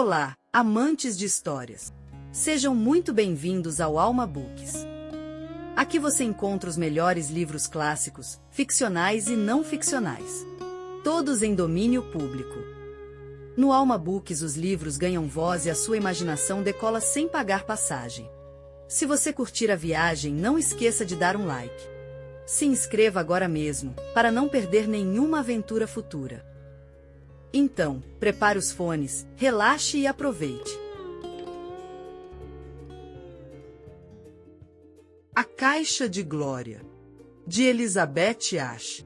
Olá, amantes de histórias! Sejam muito bem-vindos ao Alma Books. Aqui você encontra os melhores livros clássicos, ficcionais e não ficcionais. Todos em domínio público. No Alma Books os livros ganham voz e a sua imaginação decola sem pagar passagem. Se você curtir a viagem, não esqueça de dar um like. Se inscreva agora mesmo, para não perder nenhuma aventura futura. Então, prepare os fones, relaxe e aproveite. A Caixa de Glória, de Elizabeth Ashe.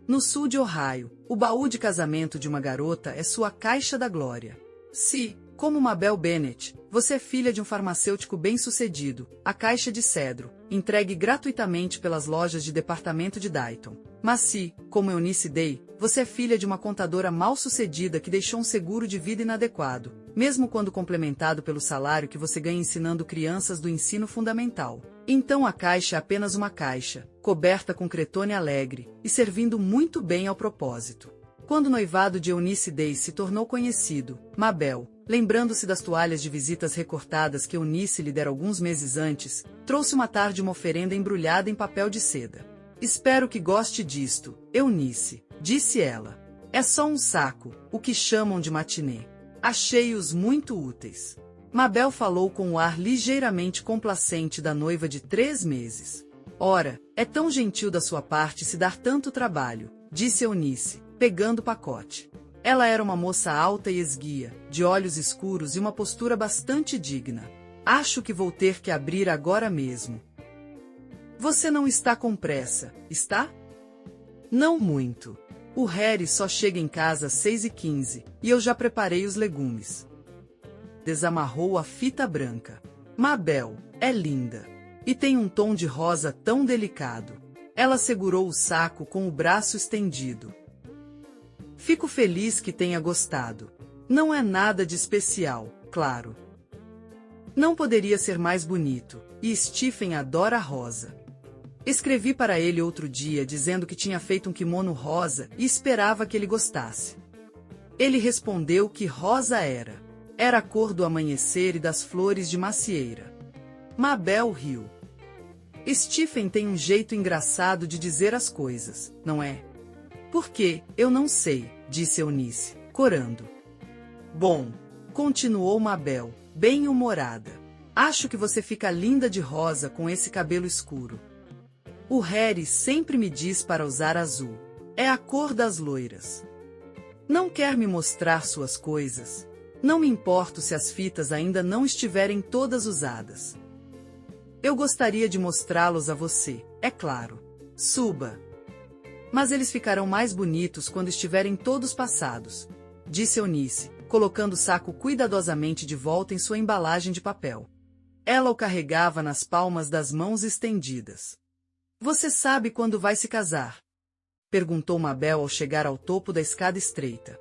No sul de Ohio, o baú de casamento de uma garota é sua caixa da glória. Se, como Mabel Bennett, você é filha de um farmacêutico bem-sucedido, a Caixa de Cedro, entregue gratuitamente pelas lojas de departamento de Dayton. Mas se, como Eunice Day, você é filha de uma contadora mal-sucedida que deixou um seguro de vida inadequado, mesmo quando complementado pelo salário que você ganha ensinando crianças do ensino fundamental. Então a caixa é apenas uma caixa, coberta com cretone alegre, e servindo muito bem ao propósito. Quando o noivado de Eunice Day se tornou conhecido, Mabel, lembrando-se das toalhas de visitas recortadas que Eunice lhe dera alguns meses antes, trouxe uma tarde uma oferenda embrulhada em papel de seda. Espero que goste disto, Eunice, disse ela. É só um saco, o que chamam de matinê. Achei-os muito úteis. Mabel falou com o ar ligeiramente complacente da noiva de 3 meses. Ora, é tão gentil da sua parte se dar tanto trabalho, disse Eunice, pegando o pacote. Ela era uma moça alta e esguia, de olhos escuros e uma postura bastante digna. Acho que vou ter que abrir agora mesmo. Você não está com pressa, está? Não muito. O Harry só chega em casa às 6h15, e eu já preparei os legumes. Desamarrou a fita branca. Mabel, é linda. E tem um tom de rosa tão delicado. Ela segurou o saco com o braço estendido. Fico feliz que tenha gostado. Não é nada de especial, claro. Não poderia ser mais bonito, e Stephen adora rosa. Escrevi para ele outro dia dizendo que tinha feito um kimono rosa e esperava que ele gostasse. Ele respondeu que rosa era. Era a cor do amanhecer e das flores de macieira. Mabel riu. Stephen tem um jeito engraçado de dizer as coisas, não é? Por quê? Eu não sei, disse Eunice, corando. Bom, continuou Mabel, bem-humorada. Acho que você fica linda de rosa com esse cabelo escuro. O Harry sempre me diz para usar azul. É a cor das loiras. Não quer me mostrar suas coisas? Não me importo se as fitas ainda não estiverem todas usadas. Eu gostaria de mostrá-los a você, é claro. Suba. Mas eles ficarão mais bonitos quando estiverem todos passados, disse Eunice, colocando o saco cuidadosamente de volta em sua embalagem de papel. Ela o carregava nas palmas das mãos estendidas. Você sabe quando vai se casar? Perguntou Mabel ao chegar ao topo da escada estreita.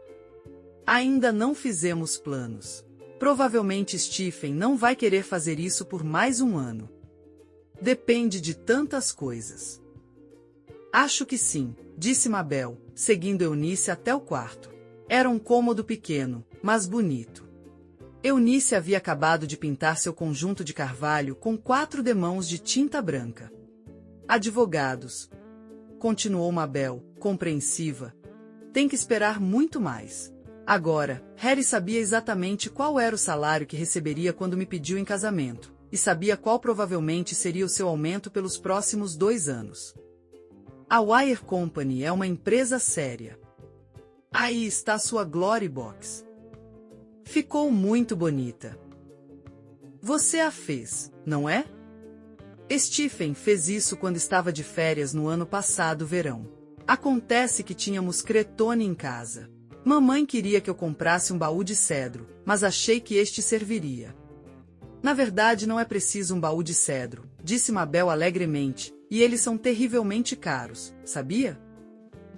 Ainda não fizemos planos. Provavelmente Stephen não vai querer fazer isso por mais um ano. Depende de tantas coisas. Acho que sim, disse Mabel, seguindo Eunice até o quarto. Era um cômodo pequeno, mas bonito. Eunice havia acabado de pintar seu conjunto de carvalho com 4 demãos de tinta branca. Advogados, continuou Mabel, compreensiva. Tem que esperar muito mais. Agora, Harry sabia exatamente qual era o salário que receberia quando me pediu em casamento, e sabia qual provavelmente seria o seu aumento pelos próximos 2 anos. A Wire Company é uma empresa séria. Aí está sua Glory Box. Ficou muito bonita. Você a fez, não é? Stephen fez isso quando estava de férias no ano passado verão. Acontece que tínhamos cretone em casa. Mamãe queria que eu comprasse um baú de cedro, mas achei que este serviria. Na verdade não é preciso um baú de cedro, disse Mabel alegremente, e eles são terrivelmente caros, sabia?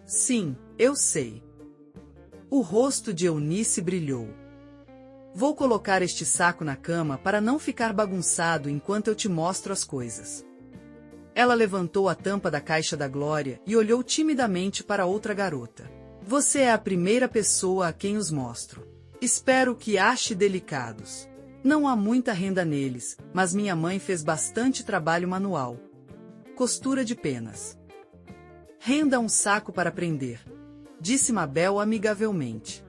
Sim, eu sei. O rosto de Eunice brilhou. Vou colocar este saco na cama para não ficar bagunçado enquanto eu te mostro as coisas. Ela levantou a tampa da Caixa da Glória e olhou timidamente para outra garota. Você é a primeira pessoa a quem os mostro. Espero que ache delicados. Não há muita renda neles, mas minha mãe fez bastante trabalho manual. Costura de penas. Renda um saco para prender, disse Mabel amigavelmente.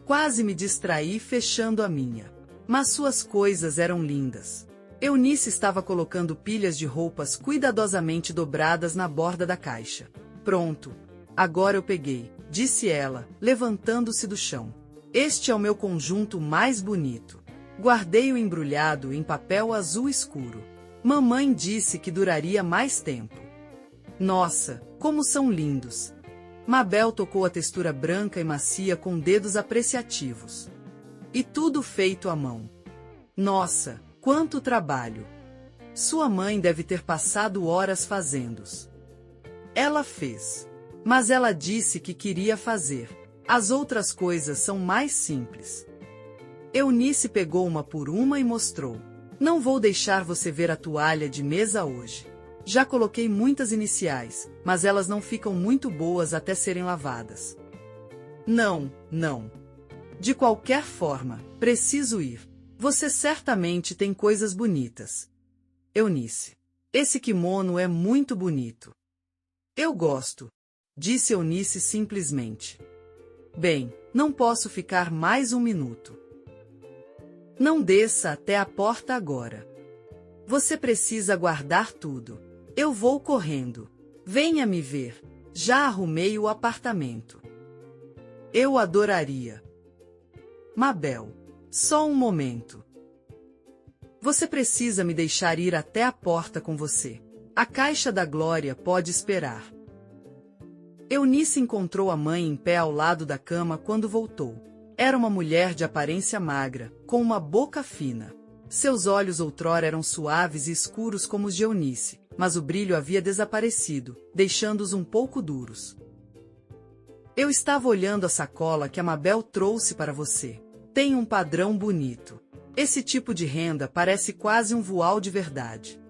Quase me distraí fechando a minha. Mas suas coisas eram lindas. Eunice estava colocando pilhas de roupas cuidadosamente dobradas na borda da caixa. Pronto. Agora eu peguei, disse ela, levantando-se do chão. Este é o meu conjunto mais bonito. Guardei-o embrulhado em papel azul escuro. Mamãe disse que duraria mais tempo. Nossa, como são lindos! Mabel tocou a textura branca e macia com dedos apreciativos. E tudo feito à mão. Nossa, quanto trabalho! Sua mãe deve ter passado horas fazendo-os. Ela fez. Mas ela disse que queria fazer. As outras coisas são mais simples. Eunice pegou uma por uma e mostrou. Não vou deixar você ver a toalha de mesa hoje. Já coloquei muitas iniciais, mas elas não ficam muito boas até serem lavadas. Não. De qualquer forma, preciso ir. Você certamente tem coisas bonitas. Eunice. Esse kimono é muito bonito. Eu gosto, disse Eunice simplesmente. Bem, não posso ficar mais um minuto. Não desça até a porta agora. Você precisa guardar tudo. Eu vou correndo. Venha me ver. Já arrumei o apartamento. Eu adoraria. Mabel, só um momento. Você precisa me deixar ir até a porta com você. A caixa da Glória pode esperar. Eunice encontrou a mãe em pé ao lado da cama quando voltou. Era uma mulher de aparência magra, com uma boca fina. Seus olhos outrora eram suaves e escuros como os de Eunice, mas o brilho havia desaparecido, deixando-os um pouco duros. Eu estava olhando a sacola que a Mabel trouxe para você. Tem um padrão bonito. Esse tipo de renda parece quase um voal de verdade.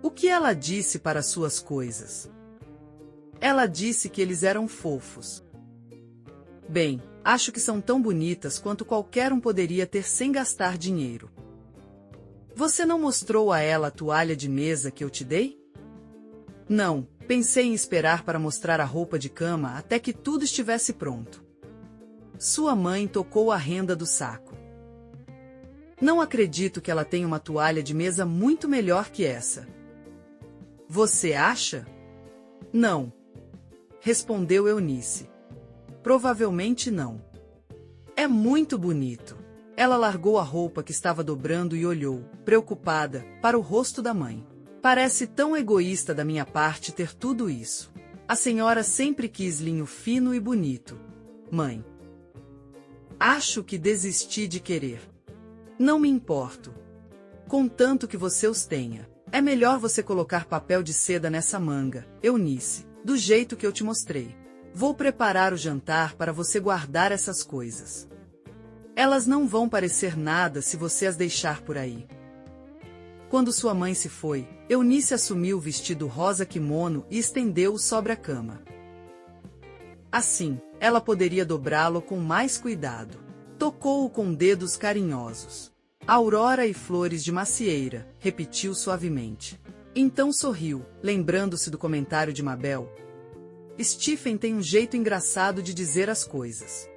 O que ela disse para suas coisas? Ela disse que eles eram fofos. Bem, acho que são tão bonitas quanto qualquer um poderia ter sem gastar dinheiro. Você não mostrou a ela a toalha de mesa que eu te dei? Não, pensei em esperar para mostrar a roupa de cama até que tudo estivesse pronto. Sua mãe tocou a renda do saco. Não acredito que ela tenha uma toalha de mesa muito melhor que essa. Você acha? Não. Respondeu Eunice. Provavelmente não. É muito bonito. Ela largou a roupa que estava dobrando e olhou, preocupada, para o rosto da mãe. Parece tão egoísta da minha parte ter tudo isso. A senhora sempre quis linho fino e bonito. Mãe. Acho que desisti de querer. Não me importo. Contanto que você os tenha. É melhor você colocar papel de seda nessa manga, Eunice, do jeito que eu te mostrei. Vou preparar o jantar para você guardar essas coisas. Elas não vão parecer nada se você as deixar por aí. Quando sua mãe se foi, Eunice assumiu o vestido rosa kimono e estendeu-o sobre a cama. Assim, ela poderia dobrá-lo com mais cuidado. Tocou-o com dedos carinhosos. Aurora e flores de macieira, repetiu suavemente. Então sorriu, lembrando-se do comentário de Mabel. Stephen tem um jeito engraçado de dizer as coisas.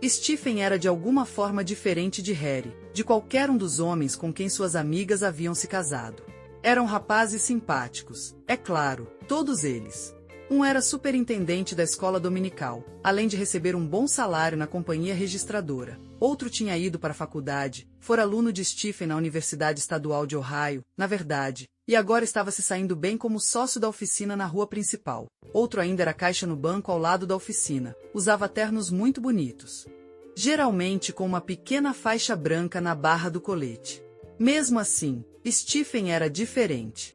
Stephen era de alguma forma diferente de Harry, de qualquer um dos homens com quem suas amigas haviam se casado. Eram rapazes simpáticos, é claro, todos eles. Um era superintendente da escola dominical, além de receber um bom salário na companhia registradora. Outro tinha ido para a faculdade, fora aluno de Stephen na Universidade Estadual de Ohio, na verdade, e agora estava se saindo bem como sócio da oficina na rua principal. Outro ainda era caixa no banco ao lado da oficina, usava ternos muito bonitos. Geralmente com uma pequena faixa branca na barra do colete. Mesmo assim, Stephen era diferente.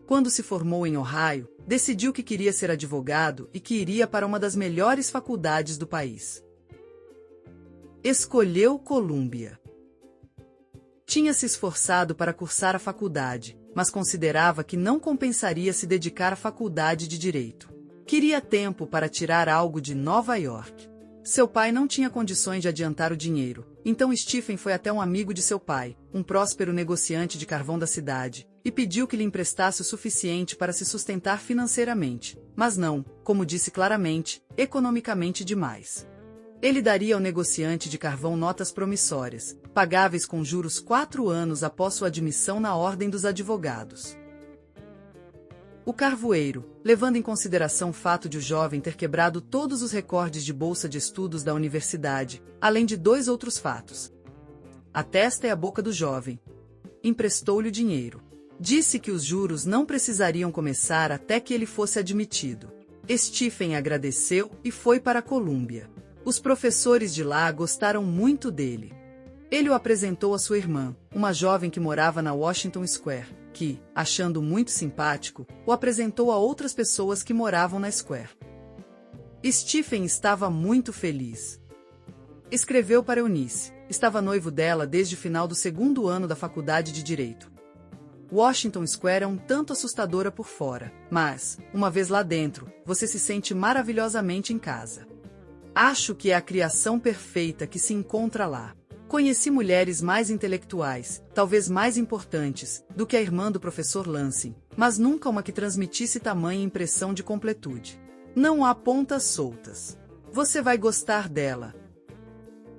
Quando se formou em Ohio, decidiu que queria ser advogado e que iria para uma das melhores faculdades do país. Escolheu Columbia. Tinha se esforçado para cursar a faculdade, mas considerava que não compensaria se dedicar à faculdade de Direito. Queria tempo para tirar algo de Nova York. Seu pai não tinha condições de adiantar o dinheiro, então Stephen foi até um amigo de seu pai, um próspero negociante de carvão da cidade, e pediu que lhe emprestasse o suficiente para se sustentar financeiramente, mas não, como disse claramente, economicamente demais. Ele daria ao negociante de carvão notas promissórias, pagáveis com juros 4 anos após sua admissão na ordem dos advogados. O carvoeiro, levando em consideração o fato de o jovem ter quebrado todos os recordes de bolsa de estudos da universidade, além de 2 outros fatos. A testa e a boca do jovem. Emprestou-lhe o dinheiro. Disse que os juros não precisariam começar até que ele fosse admitido. Stephen agradeceu e foi para a Colômbia. Os professores de lá gostaram muito dele. Ele o apresentou a sua irmã, uma jovem que morava na Washington Square, que, achando muito simpático, o apresentou a outras pessoas que moravam na Square. Stephen estava muito feliz. Escreveu para Eunice, estava noivo dela desde o final do 2º ano da faculdade de Direito. Washington Square é um tanto assustadora por fora, mas, uma vez lá dentro, você se sente maravilhosamente em casa. Acho que é a criação perfeita que se encontra lá. Conheci mulheres mais intelectuais, talvez mais importantes, do que a irmã do professor Lansing, mas nunca uma que transmitisse tamanha impressão de completude. Não há pontas soltas. Você vai gostar dela.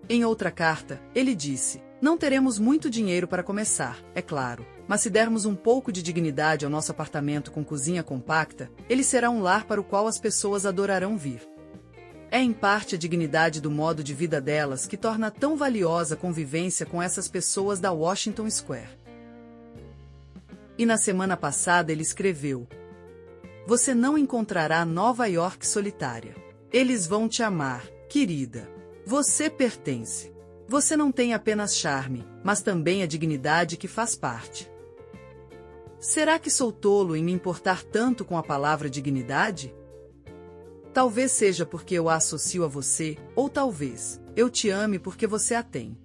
Em outra carta, ele disse: não teremos muito dinheiro para começar, é claro, mas se dermos um pouco de dignidade ao nosso apartamento com cozinha compacta, ele será um lar para o qual as pessoas adorarão vir. É em parte a dignidade do modo de vida delas que torna tão valiosa a convivência com essas pessoas da Washington Square. E na semana passada ele escreveu: você não encontrará Nova York solitária. Eles vão te amar, querida. Você pertence. Você não tem apenas charme, mas também a dignidade que faz parte. Será que sou tolo em me importar tanto com a palavra dignidade? Talvez seja porque eu a associo a você, ou talvez eu te ame porque você a tem.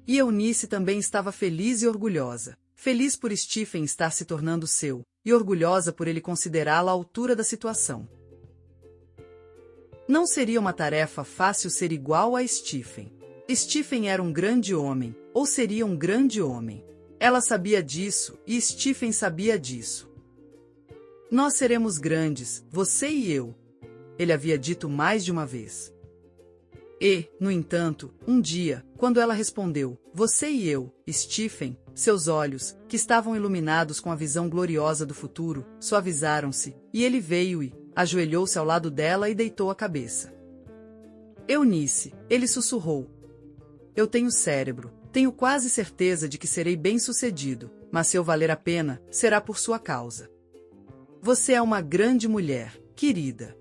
E Eunice também estava feliz e orgulhosa. Feliz por Stephen estar se tornando seu, e orgulhosa por ele considerá-la à altura da situação. Não seria uma tarefa fácil ser igual a Stephen. Stephen era um grande homem, ou seria um grande homem. Ela sabia disso, e Stephen sabia disso. Nós seremos grandes, você e eu. Ele havia dito mais de uma vez. E, no entanto, um dia, quando ela respondeu, você e eu, Stephen, seus olhos, que estavam iluminados com a visão gloriosa do futuro, suavizaram-se, e ele veio e ajoelhou-se ao lado dela e deitou a cabeça. Eunice, ele sussurrou. Eu tenho cérebro, tenho quase certeza de que serei bem-sucedido, mas se eu valer a pena, será por sua causa. Você é uma grande mulher, querida.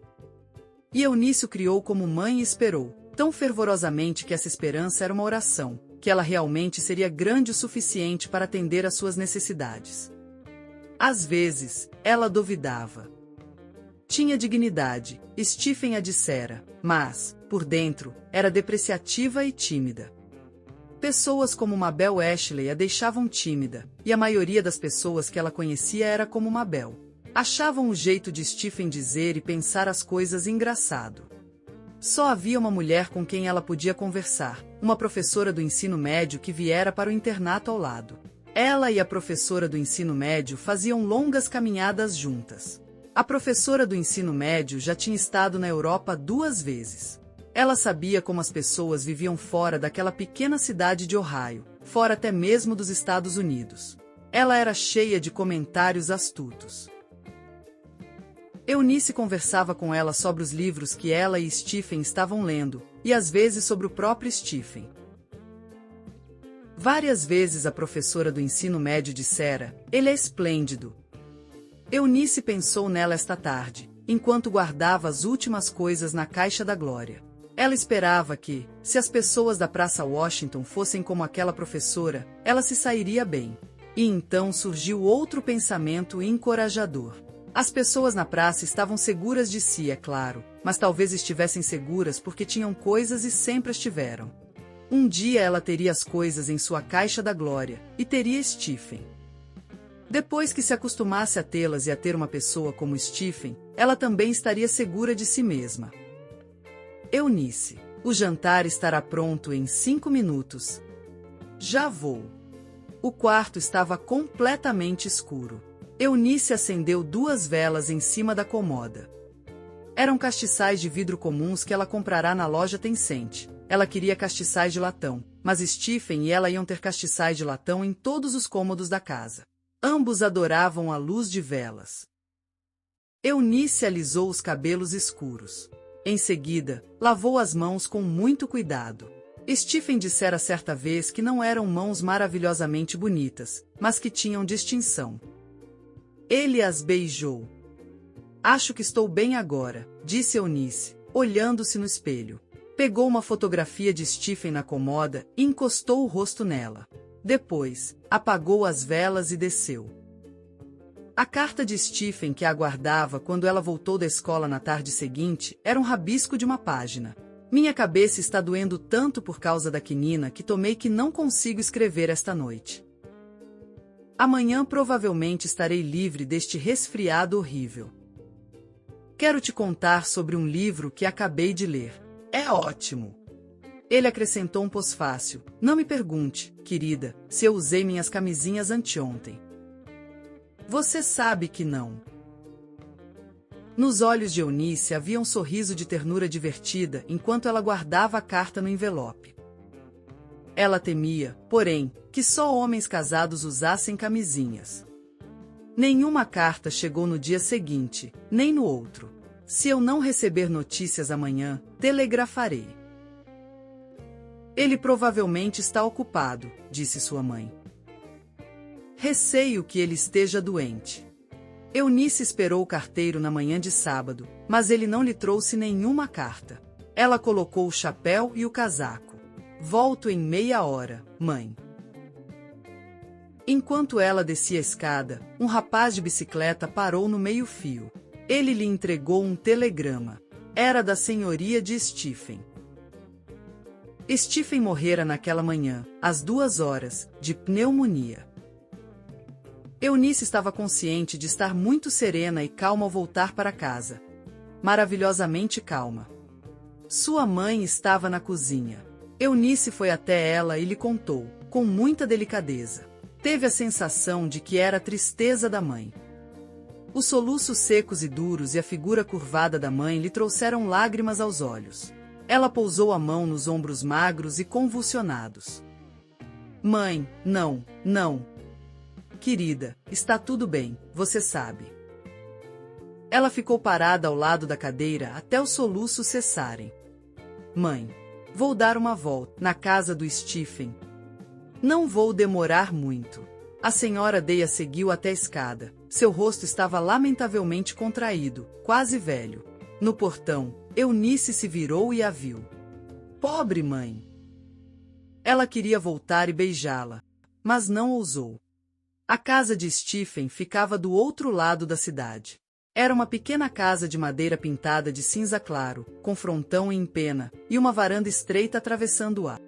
E Eunice o criou como mãe e esperou, tão fervorosamente que essa esperança era uma oração, que ela realmente seria grande o suficiente para atender às suas necessidades. Às vezes, ela duvidava. Tinha dignidade, Stephen a dissera, mas, por dentro, era depreciativa e tímida. Pessoas como Mabel Ashley a deixavam tímida, e a maioria das pessoas que ela conhecia era como Mabel. Achavam o jeito de Stephen dizer e pensar as coisas engraçado. Só havia uma mulher com quem ela podia conversar, uma professora do ensino médio que viera para o internato ao lado. Ela e a professora do ensino médio faziam longas caminhadas juntas. A professora do ensino médio já tinha estado na Europa 2 vezes. Ela sabia como as pessoas viviam fora daquela pequena cidade de Ohio, fora até mesmo dos Estados Unidos. Ela era cheia de comentários astutos. Eunice conversava com ela sobre os livros que ela e Stephen estavam lendo, e às vezes sobre o próprio Stephen. Várias vezes a professora do ensino médio dissera, ele é esplêndido. Eunice pensou nela esta tarde, enquanto guardava as últimas coisas na caixa da glória. Ela esperava que, se as pessoas da Praça Washington fossem como aquela professora, ela se sairia bem. E então surgiu outro pensamento encorajador. As pessoas na praça estavam seguras de si, é claro, mas talvez estivessem seguras porque tinham coisas e sempre as tiveram. Um dia ela teria as coisas em sua caixa da glória, e teria Stephen. Depois que se acostumasse a tê-las e a ter uma pessoa como Stephen, ela também estaria segura de si mesma. Eunice. O jantar estará pronto em 5 minutos. Já vou. O quarto estava completamente escuro. Eunice acendeu 2 velas em cima da cômoda. Eram castiçais de vidro comuns que ela comprará na loja Tencent. Ela queria castiçais de latão, mas Stephen e ela iam ter castiçais de latão em todos os cômodos da casa. Ambos adoravam a luz de velas. Eunice alisou os cabelos escuros. Em seguida, lavou as mãos com muito cuidado. Stephen dissera certa vez que não eram mãos maravilhosamente bonitas, mas que tinham distinção. Ele as beijou. Acho que estou bem agora, disse Eunice, olhando-se no espelho. Pegou uma fotografia de Stephen na cômoda e encostou o rosto nela. Depois, apagou as velas e desceu. A carta de Stephen que a aguardava quando ela voltou da escola na tarde seguinte era um rabisco de uma página. Minha cabeça está doendo tanto por causa da quinina que tomei que não consigo escrever esta noite. Amanhã provavelmente estarei livre deste resfriado horrível. Quero te contar sobre um livro que acabei de ler. É ótimo! Ele acrescentou um pós-fácil. Não me pergunte, querida, se eu usei minhas camisinhas anteontem. Você sabe que não. Nos olhos de Eunice havia um sorriso de ternura divertida enquanto ela guardava a carta no envelope. Ela temia, porém, que só homens casados usassem camisinhas. Nenhuma carta chegou no dia seguinte, nem no outro. Se eu não receber notícias amanhã, telegrafarei. Ele provavelmente está ocupado, disse sua mãe. Receio que ele esteja doente. Eunice esperou o carteiro na manhã de sábado, mas ele não lhe trouxe nenhuma carta. Ela colocou o chapéu e o casaco. Volto em meia hora, mãe. Enquanto ela descia a escada, um rapaz de bicicleta parou no meio-fio. Ele lhe entregou um telegrama. Era da senhoria de Stephen. Stephen morrera naquela manhã, às 2 horas, de pneumonia. Eunice estava consciente de estar muito serena e calma ao voltar para casa. Maravilhosamente calma. Sua mãe estava na cozinha. Eunice foi até ela e lhe contou, com muita delicadeza. Teve a sensação de que era a tristeza da mãe. Os soluços secos e duros e a figura curvada da mãe lhe trouxeram lágrimas aos olhos. Ela pousou a mão nos ombros magros e convulsionados. Mãe, não, não. Querida, está tudo bem, você sabe. Ela ficou parada ao lado da cadeira até os soluços cessarem. Mãe, vou dar uma volta na casa do Stephen. Não vou demorar muito. A senhora Deia seguiu até a escada. Seu rosto estava lamentavelmente contraído, quase velho. No portão, Eunice se virou e a viu. Pobre mãe! Ela queria voltar e beijá-la, mas não ousou. A casa de Stephen ficava do outro lado da cidade. Era uma pequena casa de madeira pintada de cinza claro, com frontão em pena, e uma varanda estreita atravessando-a.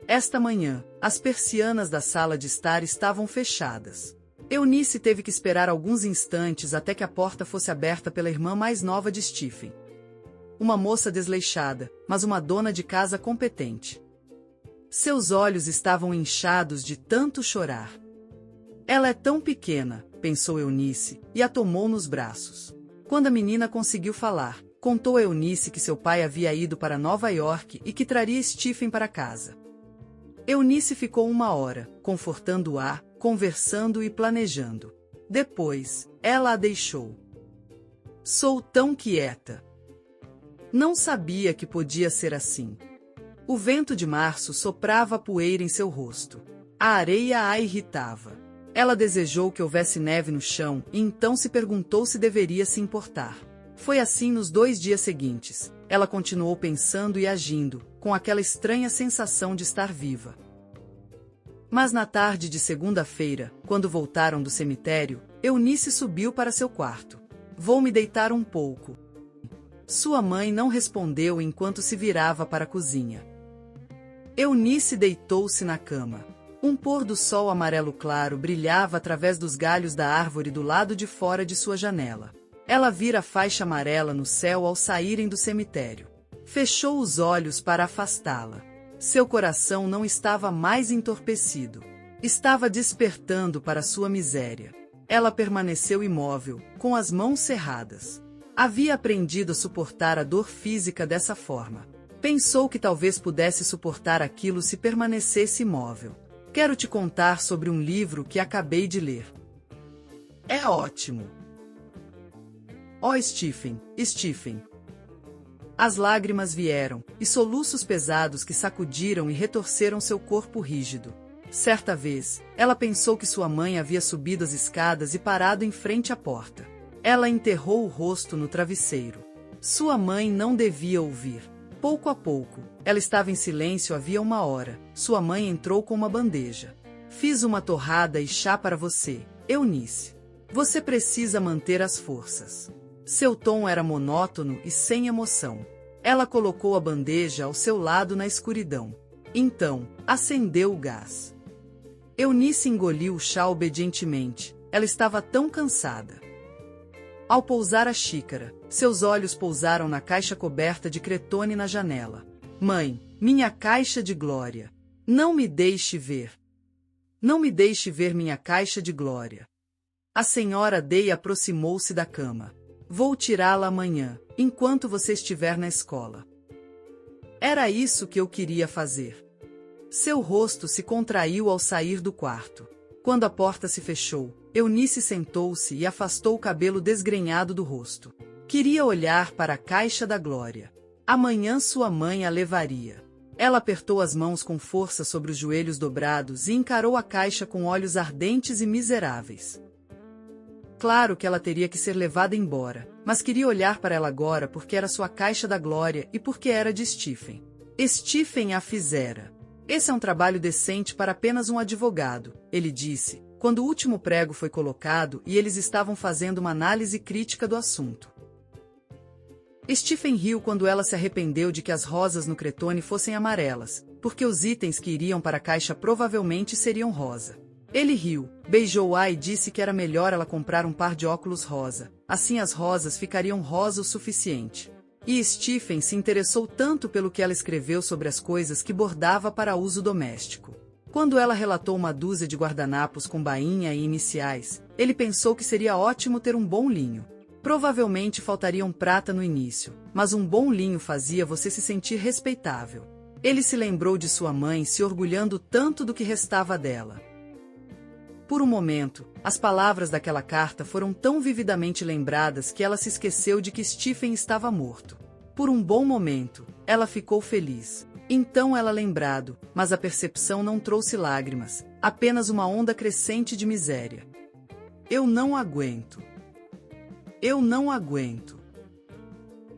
Esta manhã, as persianas da sala de estar estavam fechadas. Eunice teve que esperar alguns instantes até que a porta fosse aberta pela irmã mais nova de Stephen. Uma moça desleixada, mas uma dona de casa competente. Seus olhos estavam inchados de tanto chorar. Ela é tão pequena, pensou Eunice, e a tomou nos braços. Quando a menina conseguiu falar, contou a Eunice que seu pai havia ido para Nova York e que traria Stephen para casa. Eunice ficou 1 hora, confortando-a, conversando e planejando. Depois, ela a deixou. Sou tão quieta. Não sabia que podia ser assim. O vento de março soprava poeira em seu rosto. A areia a irritava. Ela desejou que houvesse neve no chão e então se perguntou se deveria se importar. Foi assim nos 2 dias seguintes. Ela continuou pensando e agindo, com aquela estranha sensação de estar viva. Mas na tarde de segunda-feira, quando voltaram do cemitério, Eunice subiu para seu quarto. Vou me deitar um pouco. Sua mãe não respondeu enquanto se virava para a cozinha. Eunice deitou-se na cama. Um pôr do sol amarelo claro brilhava através dos galhos da árvore do lado de fora de sua janela. Ela vira a faixa amarela no céu ao saírem do cemitério. Fechou os olhos para afastá-la. Seu coração não estava mais entorpecido. Estava despertando para sua miséria. Ela permaneceu imóvel, com as mãos cerradas. Havia aprendido a suportar a dor física dessa forma. Pensou que talvez pudesse suportar aquilo se permanecesse imóvel. Quero te contar sobre um livro que acabei de ler. É ótimo. Oh, Stephen, Stephen. As lágrimas vieram, e soluços pesados que sacudiram e retorceram seu corpo rígido. Certa vez, ela pensou que sua mãe havia subido as escadas e parado em frente à porta. Ela enterrou o rosto no travesseiro. Sua mãe não devia ouvir. Pouco a pouco, ela estava em silêncio havia uma hora. Sua mãe entrou com uma bandeja. Fiz uma torrada e chá para você, Eunice. Você precisa manter as forças. Seu tom era monótono e sem emoção. Ela colocou a bandeja ao seu lado na escuridão. Então, acendeu o gás. Eunice engoliu o chá obedientemente. Ela estava tão cansada. Ao pousar a xícara, seus olhos pousaram na caixa coberta de cretone na janela. Mãe, minha caixa de glória. Não me deixe ver. Não me deixe ver minha caixa de glória. A senhora Day aproximou-se da cama. Vou tirá-la amanhã, enquanto você estiver na escola. Era isso que eu queria fazer. Seu rosto se contraiu ao sair do quarto. Quando a porta se fechou, Eunice sentou-se e afastou o cabelo desgrenhado do rosto. Queria olhar para a caixa da glória. Amanhã sua mãe a levaria. Ela apertou as mãos com força sobre os joelhos dobrados e encarou a caixa com olhos ardentes e miseráveis. Claro que ela teria que ser levada embora, mas queria olhar para ela agora porque era sua caixa da glória e porque era de Stephen. Stephen a fizera. Esse é um trabalho decente para apenas um advogado, ele disse, quando o último prego foi colocado e eles estavam fazendo uma análise crítica do assunto. Stephen riu quando ela se arrependeu de que as rosas no cretone fossem amarelas, porque os itens que iriam para a caixa provavelmente seriam rosa. Ele riu, beijou-a e disse que era melhor ela comprar um par de óculos rosa, assim as rosas ficariam rosa o suficiente. E Stephen se interessou tanto pelo que ela escreveu sobre as coisas que bordava para uso doméstico. Quando ela relatou uma dúzia de guardanapos com bainha e iniciais, ele pensou que seria ótimo ter um bom linho. Provavelmente faltaria um prata no início, mas um bom linho fazia você se sentir respeitável. Ele se lembrou de sua mãe se orgulhando tanto do que restava dela. Por um momento, as palavras daquela carta foram tão vividamente lembradas que ela se esqueceu de que Stephen estava morto. Por um bom momento, ela ficou feliz. Então ela lembrado, mas a percepção não trouxe lágrimas, apenas uma onda crescente de miséria. Eu não aguento. Eu não aguento.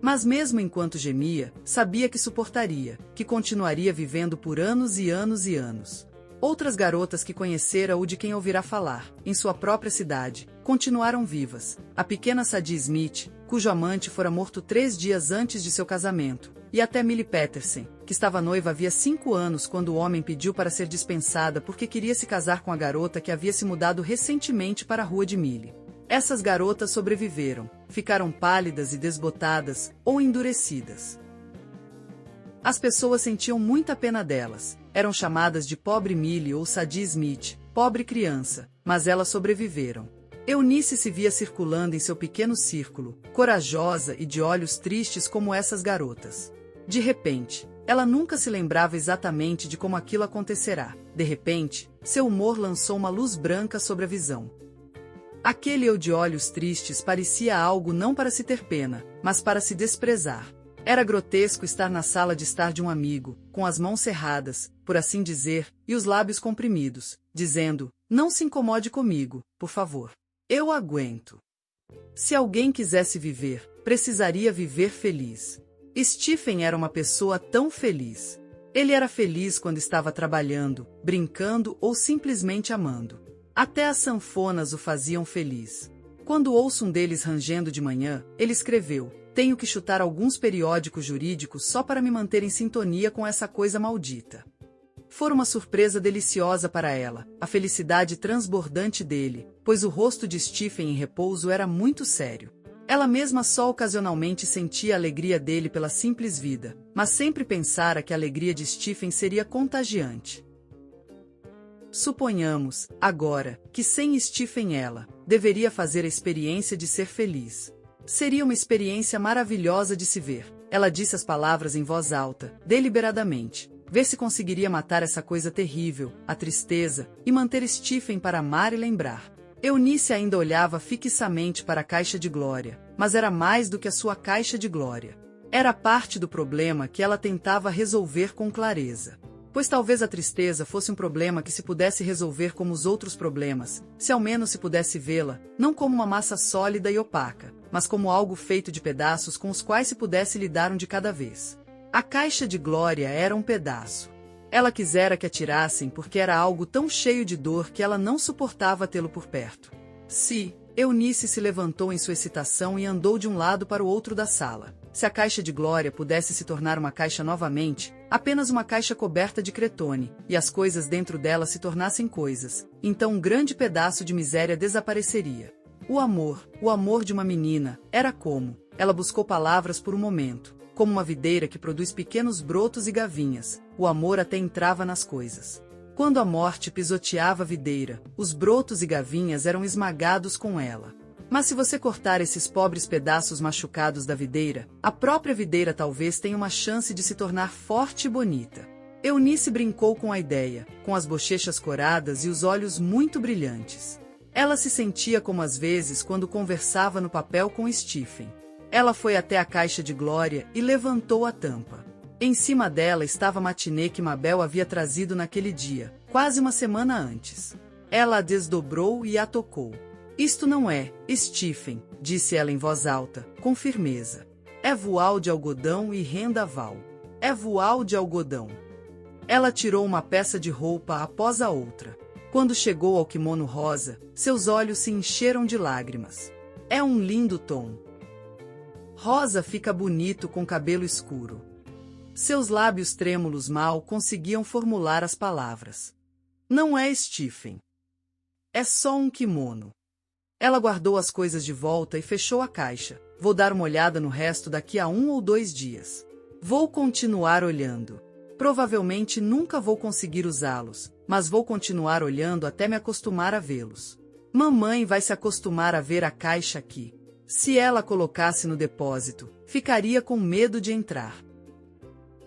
Mas mesmo enquanto gemia, sabia que suportaria, que continuaria vivendo por anos e anos e anos. Outras garotas que conhecera ou de quem ouvirá falar, em sua própria cidade, continuaram vivas. A pequena Sadie Smith, cujo amante fora morto 3 dias antes de seu casamento, e até Millie Peterson, que estava noiva havia 5 anos quando o homem pediu para ser dispensada porque queria se casar com a garota que havia se mudado recentemente para a rua de Millie. Essas garotas sobreviveram, ficaram pálidas e desbotadas, ou endurecidas. As pessoas sentiam muita pena delas, eram chamadas de pobre Millie ou Sadie Smith, pobre criança, mas elas sobreviveram. Eunice se via circulando em seu pequeno círculo, corajosa e de olhos tristes como essas garotas. De repente, ela nunca se lembrava exatamente de como aquilo acontecerá. De repente, seu humor lançou uma luz branca sobre a visão. Aquele eu de olhos tristes parecia algo não para se ter pena, mas para se desprezar. Era grotesco estar na sala de estar de um amigo, com as mãos cerradas, por assim dizer, e os lábios comprimidos, dizendo, não se incomode comigo, por favor. Eu aguento. Se alguém quisesse viver, precisaria viver feliz. Stephen era uma pessoa tão feliz. Ele era feliz quando estava trabalhando, brincando ou simplesmente amando. Até as sanfonas o faziam feliz. Quando ouço um deles rangendo de manhã, ele escreveu, tenho que chutar alguns periódicos jurídicos só para me manter em sintonia com essa coisa maldita. Fora uma surpresa deliciosa para ela, a felicidade transbordante dele, pois o rosto de Stephen em repouso era muito sério. Ela mesma só ocasionalmente sentia a alegria dele pela simples vida, mas sempre pensara que a alegria de Stephen seria contagiante. Suponhamos, agora, que sem Stephen ela deveria fazer a experiência de ser feliz. Seria uma experiência maravilhosa de se ver. Ela disse as palavras em voz alta, deliberadamente. Ver se conseguiria matar essa coisa terrível, a tristeza, e manter Stephen para amar e lembrar. Eunice ainda olhava fixamente para a caixa de glória, mas era mais do que a sua caixa de glória. Era parte do problema que ela tentava resolver com clareza. Pois talvez a tristeza fosse um problema que se pudesse resolver como os outros problemas, se ao menos se pudesse vê-la, não como uma massa sólida e opaca, mas como algo feito de pedaços com os quais se pudesse lidar um de cada vez. A caixa de glória era um pedaço. Ela quisera que a tirassem porque era algo tão cheio de dor que ela não suportava tê-lo por perto. Eunice se levantou em sua excitação e andou de um lado para o outro da sala. Se a caixa de glória pudesse se tornar uma caixa novamente, apenas uma caixa coberta de cretone, e as coisas dentro dela se tornassem coisas, então um grande pedaço de miséria desapareceria. O amor de uma menina, era como, ela buscou palavras por um momento, como uma videira que produz pequenos brotos e gavinhas, o amor até entrava nas coisas. Quando a morte pisoteava a videira, os brotos e gavinhas eram esmagados com ela. Mas se você cortar esses pobres pedaços machucados da videira, a própria videira talvez tenha uma chance de se tornar forte e bonita. Eunice brincou com a ideia, com as bochechas coradas e os olhos muito brilhantes. Ela se sentia como às vezes quando conversava no papel com Stephen. Ela foi até a caixa de glória e levantou a tampa. Em cima dela estava a matinê que Mabel havia trazido naquele dia, quase uma semana antes. Ela a desdobrou e a tocou. Isto não é, Stephen, disse ela em voz alta, com firmeza. É voal de algodão e rendaval. É voal de algodão. Ela tirou uma peça de roupa após a outra. Quando chegou ao quimono rosa, seus olhos se encheram de lágrimas. É um lindo tom. Rosa fica bonito com cabelo escuro. Seus lábios trêmulos mal conseguiam formular as palavras. Não é Stephen. É só um quimono. Ela guardou as coisas de volta e fechou a caixa. Vou dar uma olhada no resto daqui a 1 ou 2 dias. Vou continuar olhando. Provavelmente nunca vou conseguir usá-los, mas vou continuar olhando até me acostumar a vê-los. Mamãe vai se acostumar a ver a caixa aqui. Se ela colocasse no depósito, ficaria com medo de entrar.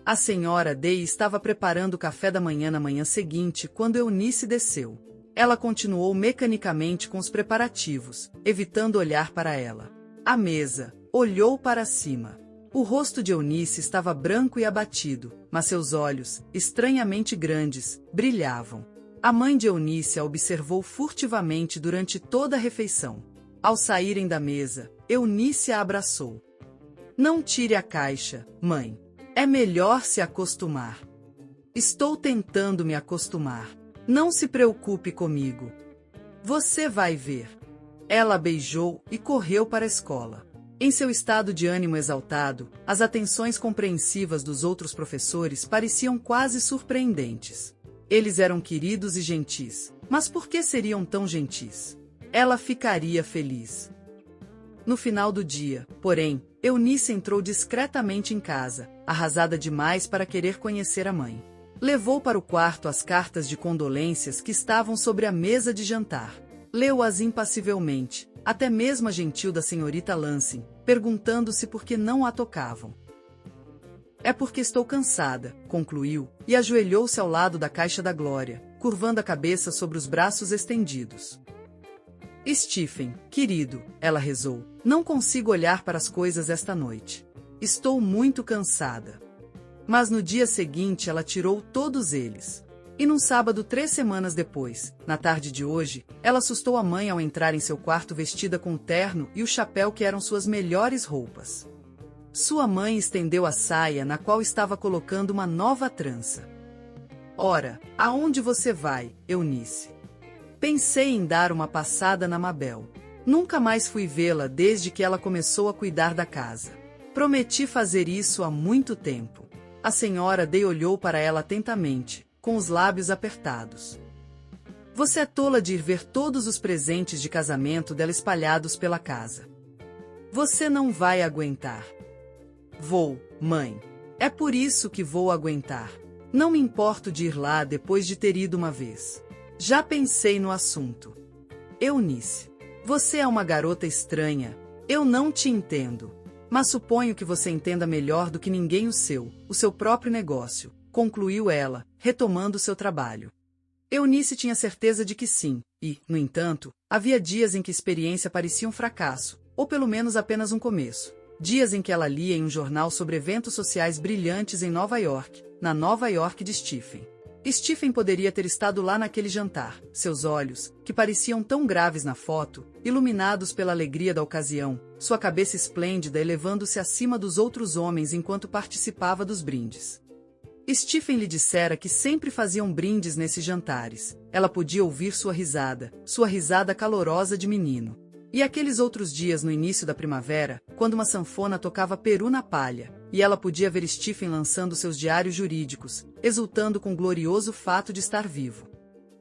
A senhora Day estava preparando o café da manhã na manhã seguinte quando Eunice desceu. Ela continuou mecanicamente com os preparativos, evitando olhar para ela. À mesa, olhou para cima. O rosto de Eunice estava branco e abatido, mas seus olhos, estranhamente grandes, brilhavam. A mãe de Eunice a observou furtivamente durante toda a refeição. Ao saírem da mesa, Eunice a abraçou. Não tire a caixa, mãe. É melhor se acostumar. Estou tentando me acostumar. Não se preocupe comigo. Você vai ver. Ela beijou e correu para a escola. Em seu estado de ânimo exaltado, as atenções compreensivas dos outros professores pareciam quase surpreendentes. Eles eram queridos e gentis, mas por que seriam tão gentis? Ela ficaria feliz. No final do dia, porém, Eunice entrou discretamente em casa, arrasada demais para querer conhecer a mãe. Levou para o quarto as cartas de condolências que estavam sobre a mesa de jantar. Leu-as impassivelmente, até mesmo a gentil da senhorita Lansing, perguntando-se por que não a tocavam. É porque estou cansada, concluiu, e ajoelhou-se ao lado da caixa da glória, curvando a cabeça sobre os braços estendidos. Stephen, querido, ela rezou, não consigo olhar para as coisas esta noite. Estou muito cansada. Mas no dia seguinte ela tirou todos eles. E num sábado 3 semanas depois, na tarde de hoje, ela assustou a mãe ao entrar em seu quarto vestida com o terno e o chapéu que eram suas melhores roupas. Sua mãe estendeu a saia na qual estava colocando uma nova trança. Ora, aonde você vai, Eunice? Pensei em dar uma passada na Mabel. Nunca mais fui vê-la desde que ela começou a cuidar da casa. Prometi fazer isso há muito tempo. A senhora Day olhou para ela atentamente, com os lábios apertados. Você é tola de ir ver todos os presentes de casamento dela espalhados pela casa. Você não vai aguentar. Vou, mãe. É por isso que vou aguentar. Não me importo de ir lá depois de ter ido uma vez. Já pensei no assunto. Eunice. Você é uma garota estranha. Eu não te entendo. Mas suponho que você entenda melhor do que ninguém o seu próprio negócio, concluiu ela, retomando seu trabalho. Eunice tinha certeza de que sim, e, no entanto, havia dias em que a experiência parecia um fracasso, ou pelo menos apenas um começo. Dias em que ela lia em um jornal sobre eventos sociais brilhantes em Nova York, na Nova York de Stephen. Stephen poderia ter estado lá naquele jantar, seus olhos, que pareciam tão graves na foto, iluminados pela alegria da ocasião, sua cabeça esplêndida elevando-se acima dos outros homens enquanto participava dos brindes. Stephen lhe dissera que sempre faziam brindes nesses jantares. Ela podia ouvir sua risada calorosa de menino. E aqueles outros dias no início da primavera, quando uma sanfona tocava peru na palha, e ela podia ver Stephen lançando seus diários jurídicos, exultando com o glorioso fato de estar vivo.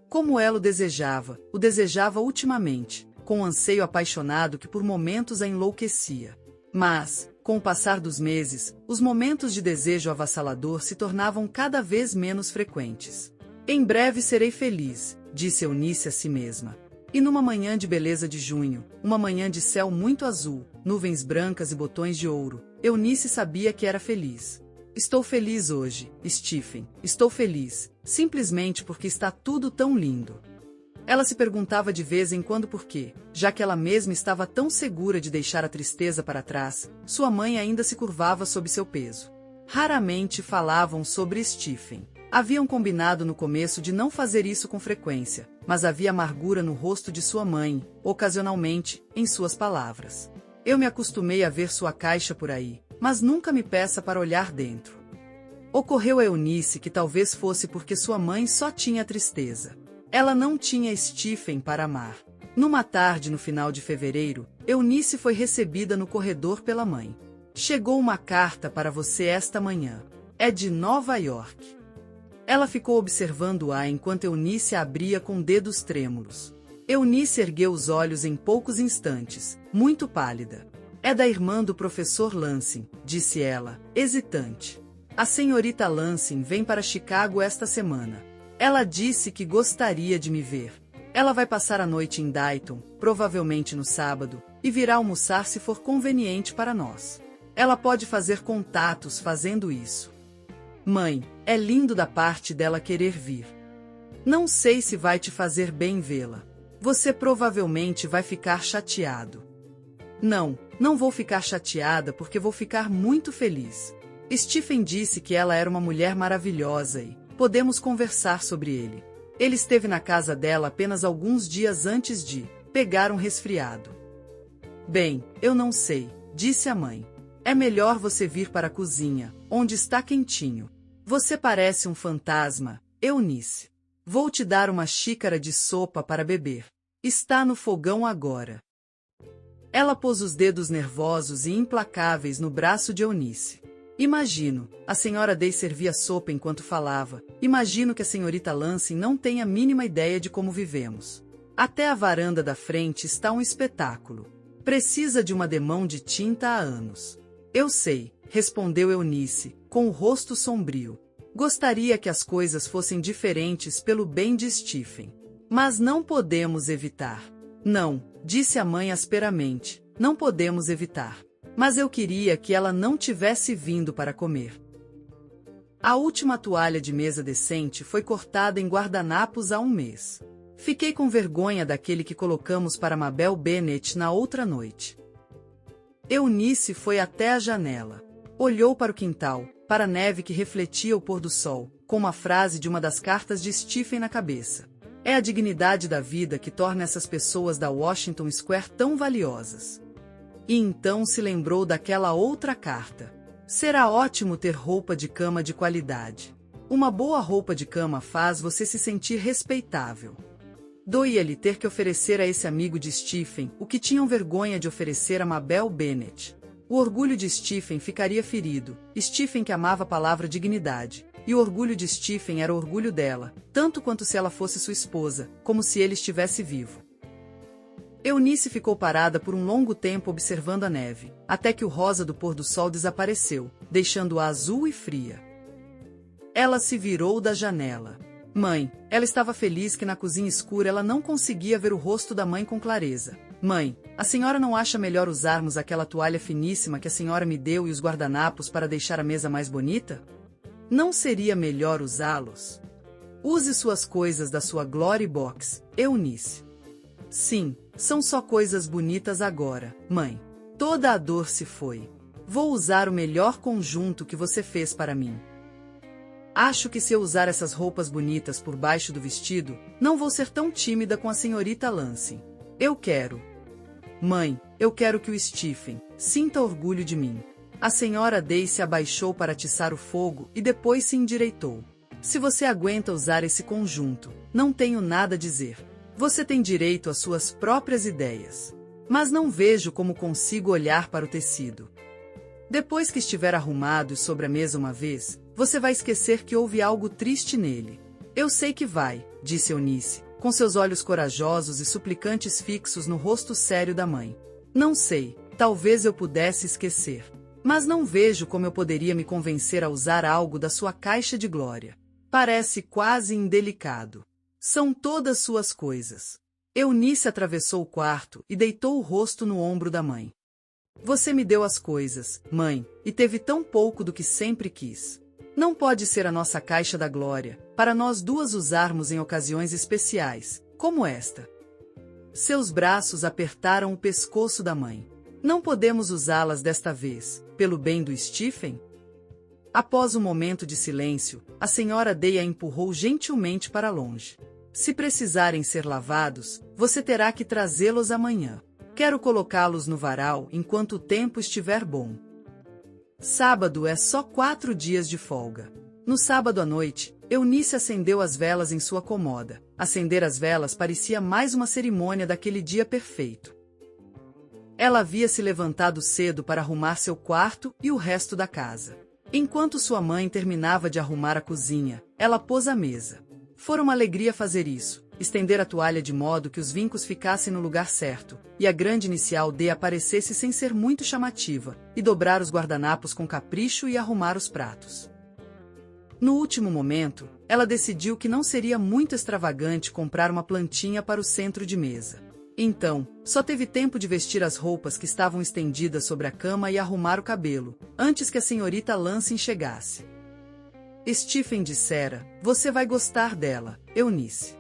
Como ela o desejava ultimamente, com um anseio apaixonado que por momentos a enlouquecia. Mas, com o passar dos meses, os momentos de desejo avassalador se tornavam cada vez menos frequentes. Em breve serei feliz, disse Eunice a si mesma. E numa manhã de beleza de junho, uma manhã de céu muito azul, nuvens brancas e botões de ouro, Eunice sabia que era feliz. Estou feliz hoje, Stephen, estou feliz, simplesmente porque está tudo tão lindo. Ela se perguntava de vez em quando por quê, já que ela mesma estava tão segura de deixar a tristeza para trás, sua mãe ainda se curvava sob seu peso. Raramente falavam sobre Stephen. Haviam combinado no começo de não fazer isso com frequência, mas havia amargura no rosto de sua mãe, ocasionalmente, em suas palavras. Eu me acostumei a ver sua caixa por aí, mas nunca me peça para olhar dentro. Ocorreu a Eunice que talvez fosse porque sua mãe só tinha tristeza. Ela não tinha Stephen para amar. Numa tarde no final de fevereiro, Eunice foi recebida no corredor pela mãe. Chegou uma carta para você esta manhã. É de Nova York. Ela ficou observando-a enquanto Eunice a abria com dedos trêmulos. Eunice ergueu os olhos em poucos instantes, muito pálida. É da irmã do professor Lansing, disse ela, hesitante. A senhorita Lansing vem para Chicago esta semana. Ela disse que gostaria de me ver. Ela vai passar a noite em Dayton, provavelmente no sábado, e virá almoçar se for conveniente para nós. Ela pode fazer contatos fazendo isso. Mãe, é lindo da parte dela querer vir. Não sei se vai te fazer bem vê-la. Você provavelmente vai ficar chateado. Não vou ficar chateada porque vou ficar muito feliz. Stephen disse que ela era uma mulher maravilhosa e podemos conversar sobre ele. Ele esteve na casa dela apenas alguns dias antes de pegar um resfriado. Bem, eu não sei, disse a mãe. É melhor você vir para a cozinha, onde está quentinho. Você parece um fantasma, Eunice. Vou te dar uma xícara de sopa para beber. Está no fogão agora. Ela pôs os dedos nervosos e implacáveis no braço de Eunice. Imagino, a senhora Day servia sopa enquanto falava. Imagino que a senhorita Lansing não tem a mínima ideia de como vivemos. Até a varanda da frente está um espetáculo. Precisa de uma demão de tinta há anos. Eu sei, respondeu Eunice, com o rosto sombrio. Gostaria que as coisas fossem diferentes pelo bem de Stephen. Mas não podemos evitar. Não, disse a mãe asperamente, não podemos evitar. Mas eu queria que ela não tivesse vindo para comer. A última toalha de mesa decente foi cortada em guardanapos há um mês. Fiquei com vergonha daquele que colocamos para Mabel Bennet na outra noite. Eunice foi até a janela. Olhou para o quintal, para a neve que refletia o pôr do sol, com uma frase de uma das cartas de Stephen na cabeça. É a dignidade da vida que torna essas pessoas da Washington Square tão valiosas. E então se lembrou daquela outra carta. Será ótimo ter roupa de cama de qualidade. Uma boa roupa de cama faz você se sentir respeitável. Doía-lhe ter que oferecer a esse amigo de Stephen o que tinham vergonha de oferecer a Mabel Bennet. O orgulho de Stephen ficaria ferido, Stephen que amava a palavra dignidade, e o orgulho de Stephen era o orgulho dela, tanto quanto se ela fosse sua esposa, como se ele estivesse vivo. Eunice ficou parada por um longo tempo observando a neve, até que o rosa do pôr do sol desapareceu, deixando-a azul e fria. Ela se virou da janela. Mãe, ela estava feliz que na cozinha escura ela não conseguia ver o rosto da mãe com clareza. Mãe, a senhora não acha melhor usarmos aquela toalha finíssima que a senhora me deu e os guardanapos para deixar a mesa mais bonita? Não seria melhor usá-los? Use suas coisas da sua Glory Box, Eunice. Sim, são só coisas bonitas agora, mãe. Toda a dor se foi. Vou usar o melhor conjunto que você fez para mim. Acho que se eu usar essas roupas bonitas por baixo do vestido, não vou ser tão tímida com a senhorita Lansing. Eu quero. Mãe, eu quero que o Stephen sinta orgulho de mim. A senhora Day se abaixou para atiçar o fogo e depois se endireitou. Se você aguenta usar esse conjunto, não tenho nada a dizer. Você tem direito às suas próprias ideias. Mas não vejo como consigo olhar para o tecido. Depois que estiver arrumado e sobre a mesa uma vez, você vai esquecer que houve algo triste nele. Eu sei que vai, disse Eunice, com seus olhos corajosos e suplicantes fixos no rosto sério da mãe. Não sei, talvez eu pudesse esquecer. Mas não vejo como eu poderia me convencer a usar algo da sua caixa de glória. Parece quase indelicado. São todas suas coisas. Eunice atravessou o quarto e deitou o rosto no ombro da mãe. Você me deu as coisas, mãe, e teve tão pouco do que sempre quis. Não pode ser a nossa caixa da glória, para nós duas usarmos em ocasiões especiais, como esta. Seus braços apertaram o pescoço da mãe. Não podemos usá-las desta vez, pelo bem do Stephen? Após um momento de silêncio, a senhora Day a empurrou gentilmente para longe. Se precisarem ser lavados, você terá que trazê-los amanhã. Quero colocá-los no varal enquanto o tempo estiver bom. Sábado é só 4 dias de folga. No sábado à noite, Eunice acendeu as velas em sua cômoda. Acender as velas parecia mais uma cerimônia daquele dia perfeito. Ela havia se levantado cedo para arrumar seu quarto e o resto da casa. Enquanto sua mãe terminava de arrumar a cozinha, ela pôs a mesa. Fora uma alegria fazer isso, estender a toalha de modo que os vincos ficassem no lugar certo, e a grande inicial D aparecesse sem ser muito chamativa, e dobrar os guardanapos com capricho e arrumar os pratos. No último momento, ela decidiu que não seria muito extravagante comprar uma plantinha para o centro de mesa. Então, só teve tempo de vestir as roupas que estavam estendidas sobre a cama e arrumar o cabelo, antes que a senhorita Lansing chegasse. Stephen dissera, você vai gostar dela, Eunice.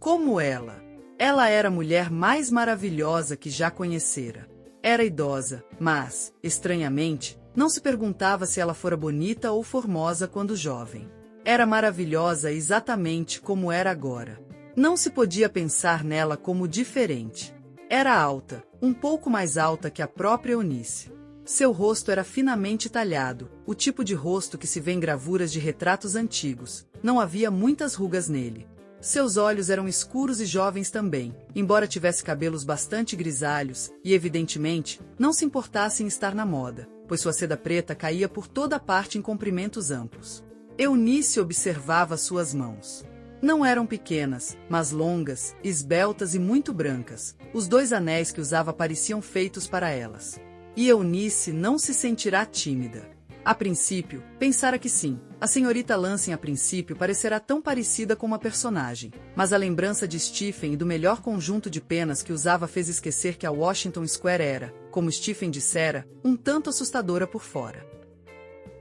Como ela? Ela era a mulher mais maravilhosa que já conhecera. Era idosa, mas, estranhamente, não se perguntava se ela fora bonita ou formosa quando jovem. Era maravilhosa exatamente como era agora. Não se podia pensar nela como diferente. Era alta, um pouco mais alta que a própria Eunice. Seu rosto era finamente talhado, o tipo de rosto que se vê em gravuras de retratos antigos. Não havia muitas rugas nele. Seus olhos eram escuros e jovens também, embora tivesse cabelos bastante grisalhos, e evidentemente, não se importasse em estar na moda, pois sua seda preta caía por toda parte em comprimentos amplos. Eunice observava suas mãos. Não eram pequenas, mas longas, esbeltas e muito brancas. Os 2 anéis que usava pareciam feitos para elas. E Eunice não se sentirá tímida. A princípio, pensara que sim. A senhorita Lansing a princípio parecerá tão parecida com uma personagem, mas a lembrança de Stephen e do melhor conjunto de penas que usava fez esquecer que a Washington Square era, como Stephen dissera, um tanto assustadora por fora.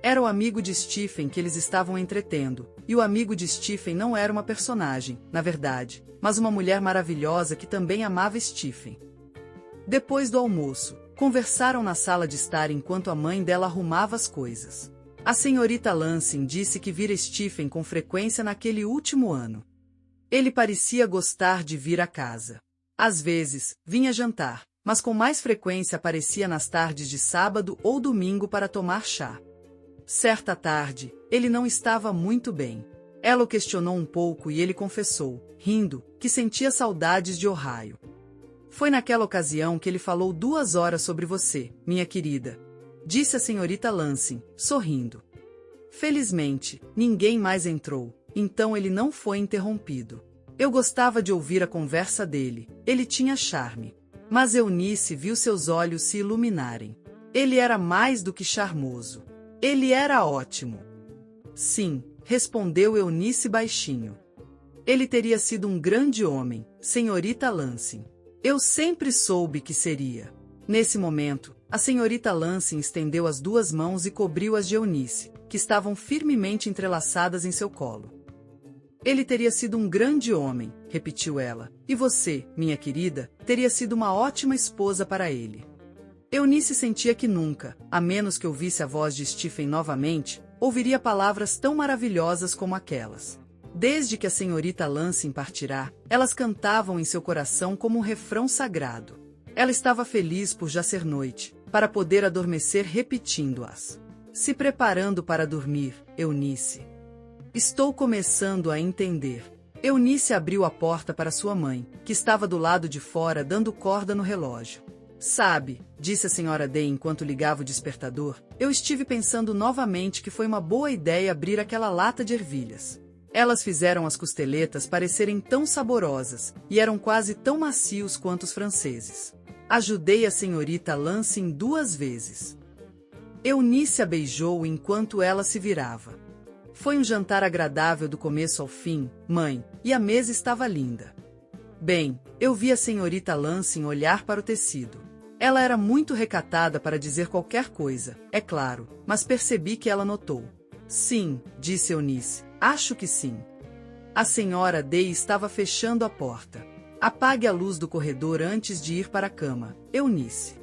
Era o amigo de Stephen que eles estavam entretendo, e o amigo de Stephen não era uma personagem, na verdade, mas uma mulher maravilhosa que também amava Stephen. Depois do almoço, conversaram na sala de estar enquanto a mãe dela arrumava as coisas. A senhorita Lansing disse que vira Stephen com frequência naquele último ano. Ele parecia gostar de vir à casa. Às vezes, vinha jantar, mas com mais frequência aparecia nas tardes de sábado ou domingo para tomar chá. Certa tarde, ele não estava muito bem. Ela o questionou um pouco e ele confessou, rindo, que sentia saudades de Ohio. Foi naquela ocasião que ele falou 2 horas sobre você, minha querida, disse a senhorita Lansing, sorrindo. Felizmente, ninguém mais entrou, então ele não foi interrompido. Eu gostava de ouvir a conversa dele, ele tinha charme. Mas Eunice viu seus olhos se iluminarem. Ele era mais do que charmoso. Ele era ótimo. Sim, respondeu Eunice baixinho. Ele teria sido um grande homem, senhorita Lansing. Eu sempre soube que seria. Nesse momento, a senhorita Lansing estendeu as duas mãos e cobriu-as de Eunice, que estavam firmemente entrelaçadas em seu colo. Ele teria sido um grande homem, repetiu ela, e você, minha querida, teria sido uma ótima esposa para ele. Eunice sentia que nunca, a menos que ouvisse a voz de Stephen novamente, ouviria palavras tão maravilhosas como aquelas. Desde que a senhorita Lansing partirá, elas cantavam em seu coração como um refrão sagrado. Ela estava feliz por já ser noite, para poder adormecer repetindo-as. Se preparando para dormir, Eunice. Estou começando a entender. Eunice abriu a porta para sua mãe, que estava do lado de fora dando corda no relógio. Sabe, disse a senhora Day enquanto ligava o despertador, eu estive pensando novamente que foi uma boa ideia abrir aquela lata de ervilhas. Elas fizeram as costeletas parecerem tão saborosas, e eram quase tão macios quanto os franceses. Ajudei a senhorita Lansing 2 vezes. Eunice a beijou enquanto ela se virava. Foi um jantar agradável do começo ao fim, mãe, e a mesa estava linda. Bem, eu vi a senhorita Lansing olhar para o tecido. Ela era muito recatada para dizer qualquer coisa, é claro, mas percebi que ela notou. Sim, disse Eunice, acho que sim. A senhora Day estava fechando a porta. Apague a luz do corredor antes de ir para a cama, Eunice.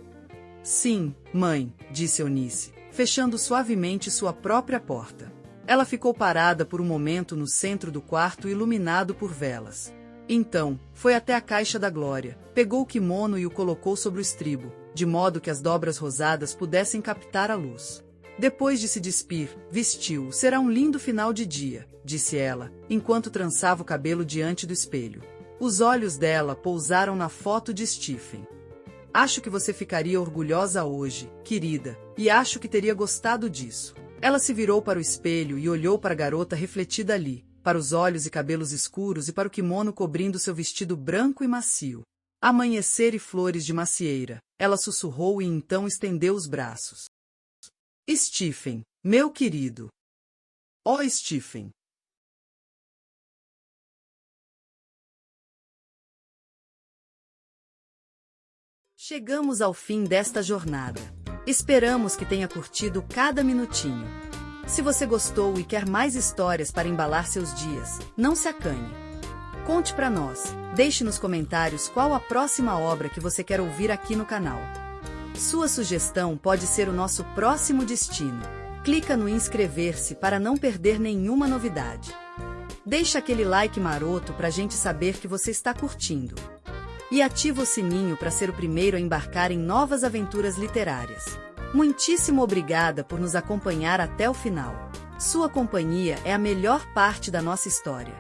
Sim, mãe, disse Eunice, fechando suavemente sua própria porta. Ela ficou parada por um momento no centro do quarto iluminado por velas. Então, foi até a caixa da Glória, pegou o kimono e o colocou sobre o estribo, de modo que as dobras rosadas pudessem captar a luz. Depois de se despir, vestiu. Será um lindo final de dia, disse ela, enquanto trançava o cabelo diante do espelho. Os olhos dela pousaram na foto de Stephen. Acho que você ficaria orgulhosa hoje, querida, e acho que teria gostado disso. Ela se virou para o espelho e olhou para a garota refletida ali, para os olhos e cabelos escuros e para o kimono cobrindo seu vestido branco e macio. Amanhecer e flores de macieira, ela sussurrou e então estendeu os braços. Stephen, meu querido. Oh, Stephen. Chegamos ao fim desta jornada. Esperamos que tenha curtido cada minutinho. Se você gostou e quer mais histórias para embalar seus dias, não se acanhe. Conte para nós, deixe nos comentários qual a próxima obra que você quer ouvir aqui no canal. Sua sugestão pode ser o nosso próximo destino. Clica no inscrever-se para não perder nenhuma novidade. Deixa aquele like maroto para a gente saber que você está curtindo. E ativa o sininho para ser o primeiro a embarcar em novas aventuras literárias. Muitíssimo obrigada por nos acompanhar até o final. Sua companhia é a melhor parte da nossa história.